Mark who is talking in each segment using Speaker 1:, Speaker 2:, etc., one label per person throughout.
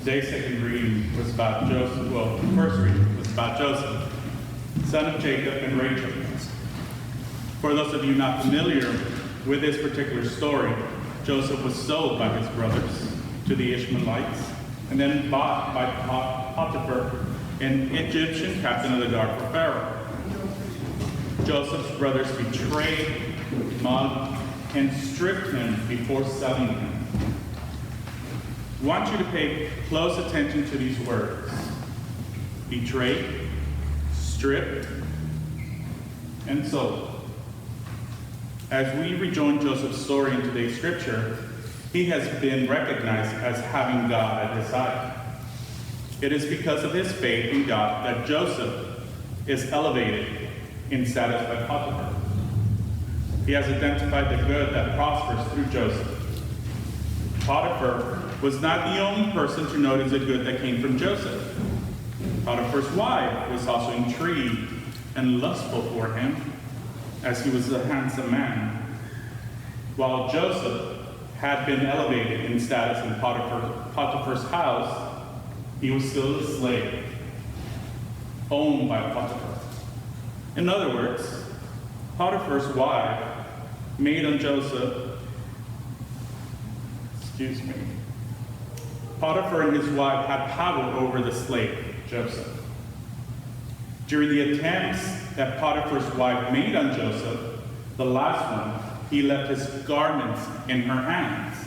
Speaker 1: Today's second reading was about Joseph. Well, the first reading was about Joseph, son of Jacob and Rachel. For those of you not familiar with this particular story, Joseph was sold by his brothers to the Ishmaelites and then bought by Potiphar, an Egyptian captain of the guard for Pharaoh. Joseph's brothers betrayed, mugged, and stripped him before selling him. I want you to pay close attention to these words: betrayed, stripped, and sold. As we rejoin Joseph's story in today's scripture, he has been recognized as having God at his side. It is because of his faith in God that Joseph is elevated in status by Potiphar. He has identified the good that prospers through Joseph. Potiphar was not the only person to notice the good that came from Joseph. Potiphar's wife was also intrigued and lustful for him, as he was a handsome man. While Joseph had been elevated in status in Potiphar's house, he was still a slave, owned by Potiphar. In other words, Potiphar's wife made on Joseph, Potiphar and his wife had power over the slave, Joseph. During the attempts that Potiphar's wife made on Joseph, the last one, he left his garments in her hands.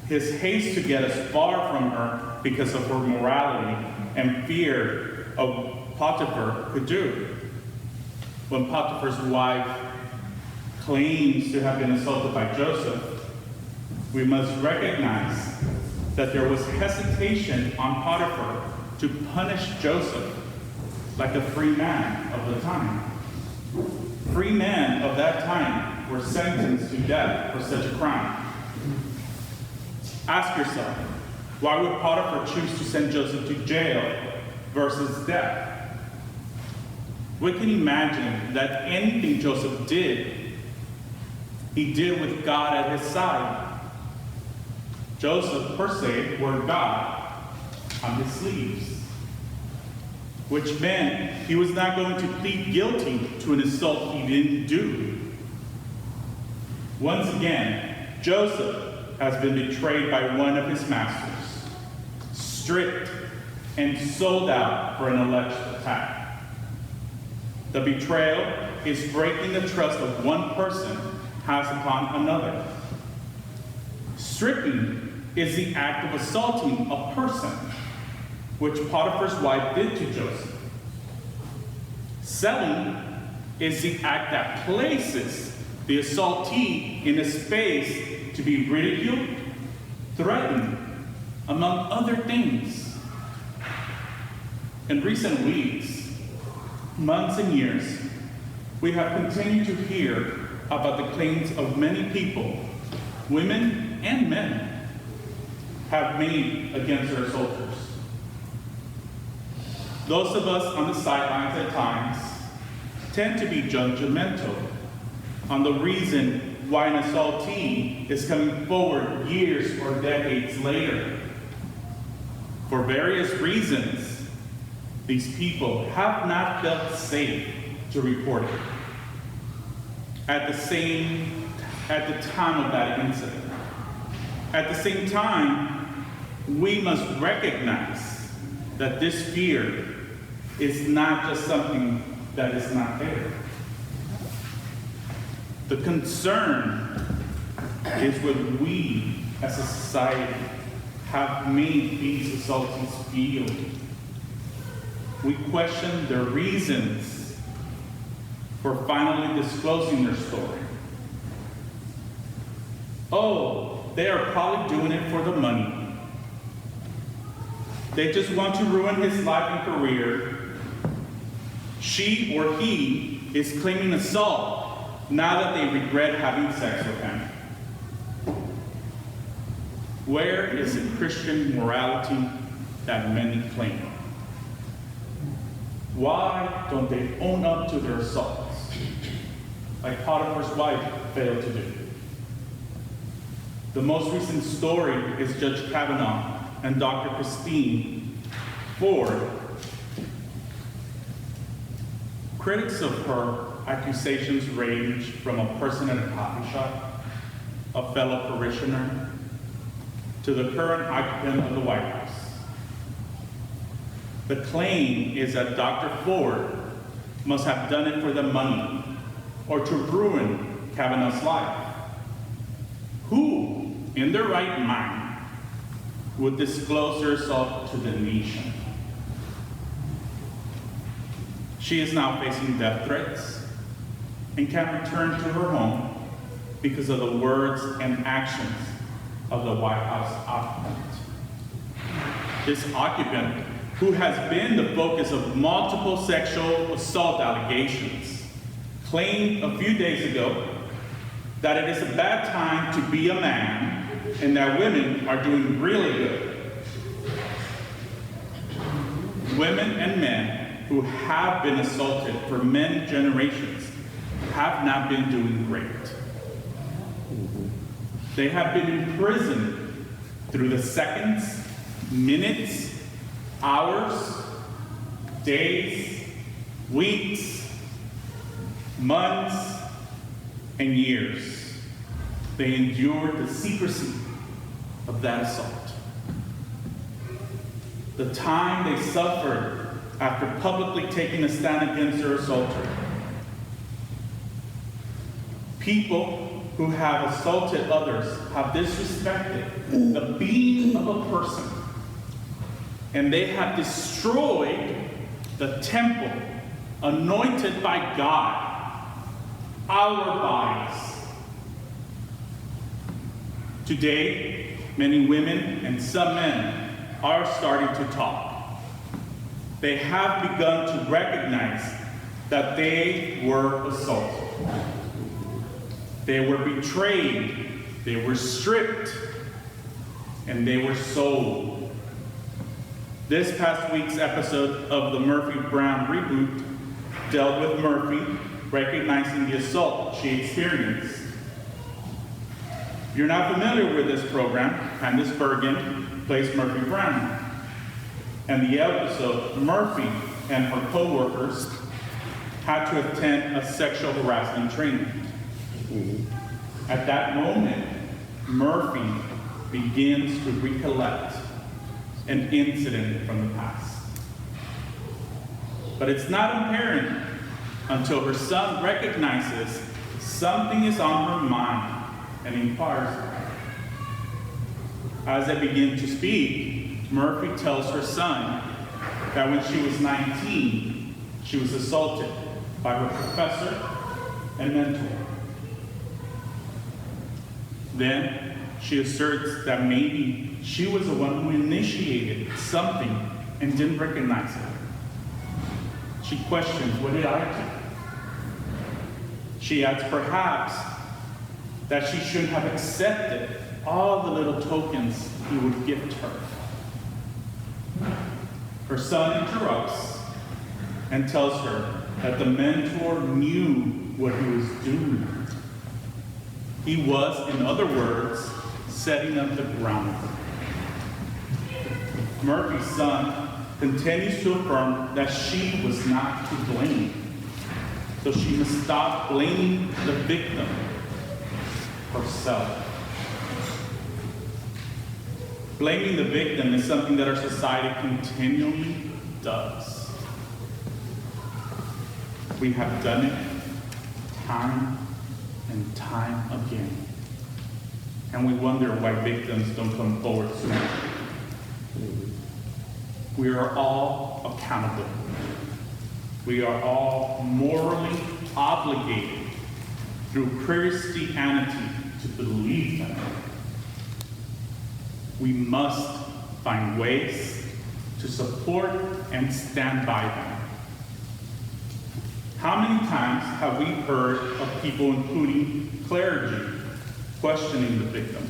Speaker 1: His haste to get as far from her because of her morality and fear of Potiphar could do. When Potiphar's wife claims to have been assaulted by Joseph, we must recognize that there was hesitation on Potiphar to punish Joseph like a free man of the time. Free men of that time were sentenced to death for such a crime. Ask yourself, why would Potiphar choose to send Joseph to jail versus death? We can imagine that anything Joseph did, he did with God at his side. Joseph, per se, wore God on his sleeves, which meant he was not going to plead guilty to an assault he didn't do. Once again, Joseph has been betrayed by one of his masters, stripped and sold out for an alleged attack. The betrayal is breaking the trust of one person has upon another. Stripping is the act of assaulting a person, which Potiphar's wife did to Joseph. Selling is the act that places the assaultee in a space to be ridiculed, threatened, among other things. In recent weeks, months and years, we have continued to hear about the claims of many people, women and men, have made against their assaulters. Those of us on the sidelines at times tend to be judgmental on the reason why an assaultee is coming forward years or decades later. For various reasons, these people have not felt safe to report it at the time of that incident. At the same time, we must recognize that this fear is not just something that is not there. The concern is what we as a society have made these assaultees feel. We question their reasons for finally disclosing their story. Oh, they are probably doing it for the money. They just want to ruin his life and career. She or he is claiming assault now that they regret having sex with him. Where is the Christian morality that many claim? Why don't they own up to their assaults, like Potiphar's wife failed to do? The most recent story is Judge Kavanaugh and Dr. Christine Ford, critics of her accusations range from a person at a coffee shop, a fellow parishioner, to the current occupant of the White House. The claim is that Dr. Ford must have done it for the money or to ruin Kavanaugh's life. Who, in their right mind, would disclose herself to the nation? She is now facing death threats and can't return to her home because of the words and actions of the White House occupant. This occupant, who has been the focus of multiple sexual assault allegations, claimed a few days ago that it is a bad time to be a man and that women are doing really good. Women and men who have been assaulted for many generations have not been doing great. They have been imprisoned through the seconds, minutes, hours, days, weeks, months, and years. They endured the secrecy of that assault. The time they suffered after publicly taking a stand against their assaulter. People who have assaulted others have disrespected the being of a person, and they have destroyed the temple anointed by God, our bodies. Today, many women and some men are starting to talk. They have begun to recognize that they were assaulted. They were betrayed, they were stripped, and they were sold. This past week's episode of the Murphy Brown reboot dealt with Murphy recognizing the assault she experienced. If you're not familiar with this program, Candace Bergen plays Murphy Brown. And the episode, Murphy and her co-workers had to attend a sexual harassment training. At that moment, Murphy begins to recollect an incident from the past. But it's not apparent until her son recognizes something is on her mind and inquires. As they begin to speak, Murphy tells her son that when she was 19, she was assaulted by her professor and mentor. Then she asserts that maybe she was the one who initiated something and didn't recognize it. She questions, what did I do? She adds perhaps that she should have accepted all the little tokens he would gift her. Her son interrupts and tells her that the mentor knew what he was doing. He was, in other words, setting up the groundwork. Murphy's son continues to affirm that she was not to blame. So she must stop blaming the victim herself. Blaming the victim is something that our society continually does. We have done it time and time again. And we wonder why victims don't come forward sooner. We are all accountable. We are all morally obligated through Christianity to believe them. We must find ways to support and stand by them. How many times have we heard of people, including clergy, questioning the victim?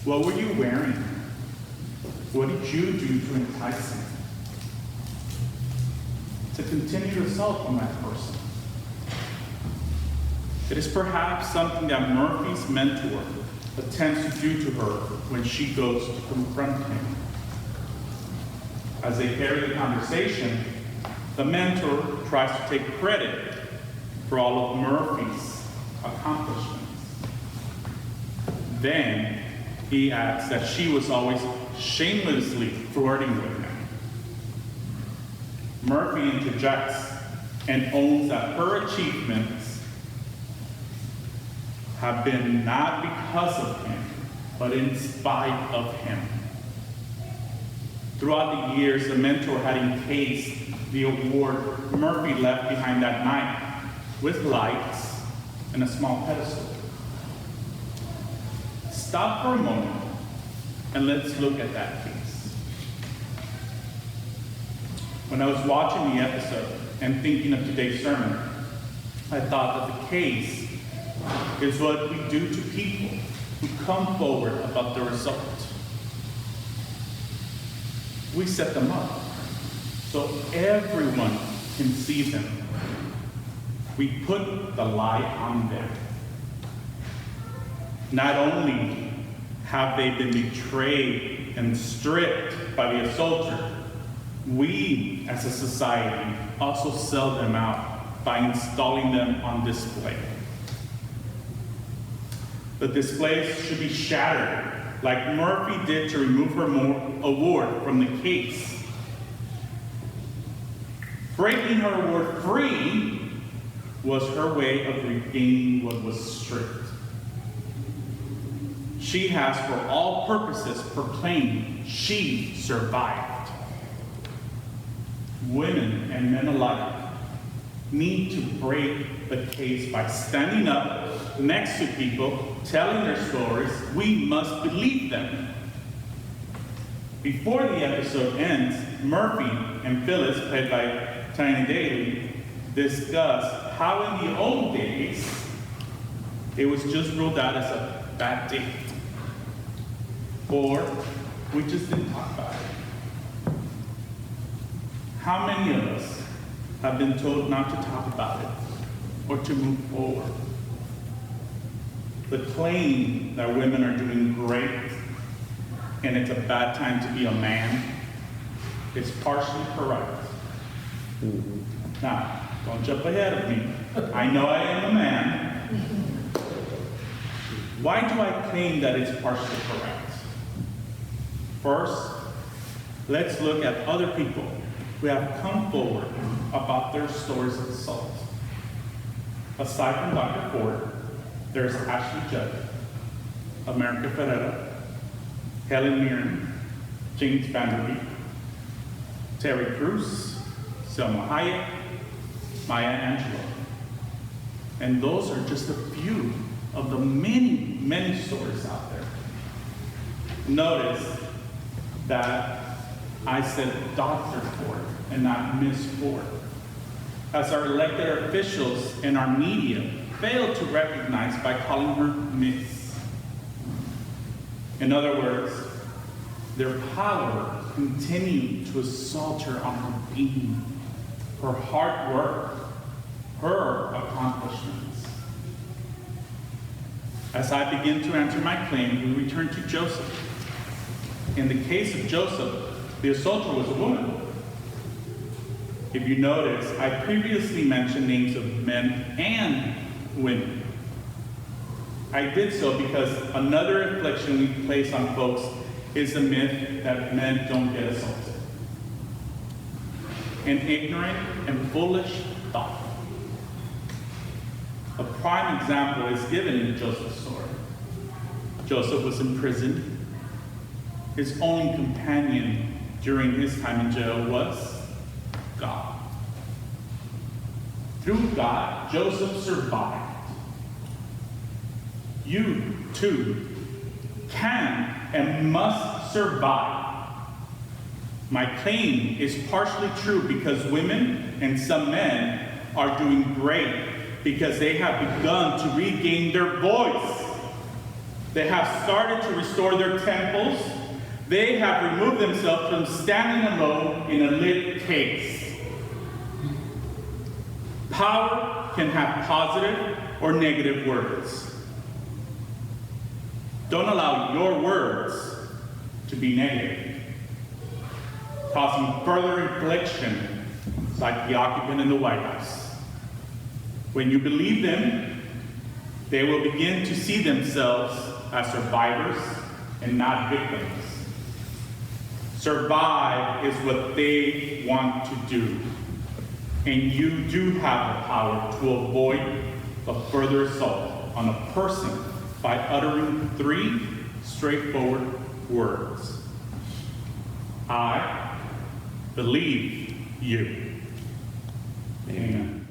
Speaker 1: What were you wearing? What did you do to entice him? To continue assault on that person. It is perhaps something that Murphy's mentor attempts to do to her when she goes to confront him. As they carry the conversation, the mentor tries to take credit for all of Murphy's accomplishments. Then he adds that she was always shamelessly flirting with him. Murphy interjects and owns that her achievements have been not because of him, but in spite of him. Throughout the years, the mentor had encased the award Murphy left behind that night with lights and a small pedestal. Stop for a moment and let's look at that case. When I was watching the episode and thinking of today's sermon, I thought that the case is what we do to people who come forward about the result. We set them up so everyone can see them. We put the light on them. Not only have they been betrayed and stripped by the assaulter, we as a society also sell them out by installing them on display. The displays should be shattered, like Murphy did to remove her award from the case. Breaking her award free was her way of regaining what was stripped. She has, for all purposes, proclaimed she survived. Women and men alike need to break the case by standing up next to people, telling their stories. We must believe them. Before the episode ends, Murphy and Phyllis, played by Tiny Daly, discuss how in the old days it was just ruled out as a bad date. Or we just didn't talk about it. How many of us have been told not to talk about it or to move forward? The claim that women are doing great and it's a bad time to be a man is partially correct. Now, don't jump ahead of me. I know I am a man. Why do I claim that it's partially correct? First, let's look at other people who have come forward about their stories of assault. Aside from Dr. Ford, there's Ashley Judd, America Ferrera, Helen Mirren, James Vanderbeek, Terry Crews, Selma Hayek, Maya Angelou. And those are just a few of the many, many stories out there. Notice that I said Dr. Ford and not Miss Ford, as our elected officials and our media fail to recognize by calling her Miss. In other words, their power continued to assault her on her being, her hard work, her accomplishments. As I begin to answer my claim, we return to Joseph. In the case of Joseph, the assaulter was a woman. If you notice, I previously mentioned names of men and women. I did so because another affliction we place on folks is the myth that men don't get assaulted. An ignorant and foolish thought. A prime example is given in Joseph's story. Joseph was imprisoned. His only companion during his time in jail was God. Through God, Joseph survived. You, too, can and must survive. My claim is partially true because women and some men are doing great because they have begun to regain their voice. They have started to restore their temples. They have removed themselves from standing alone in a lit case. Power can have positive or negative words. Don't allow your words to be negative, causing further infliction like the occupant in the White House. When you believe them, they will begin to see themselves as survivors and not victims. Survive is what they want to do, and you do have the power to avoid a further assault on a person by uttering 3 straightforward words. I believe you. Amen.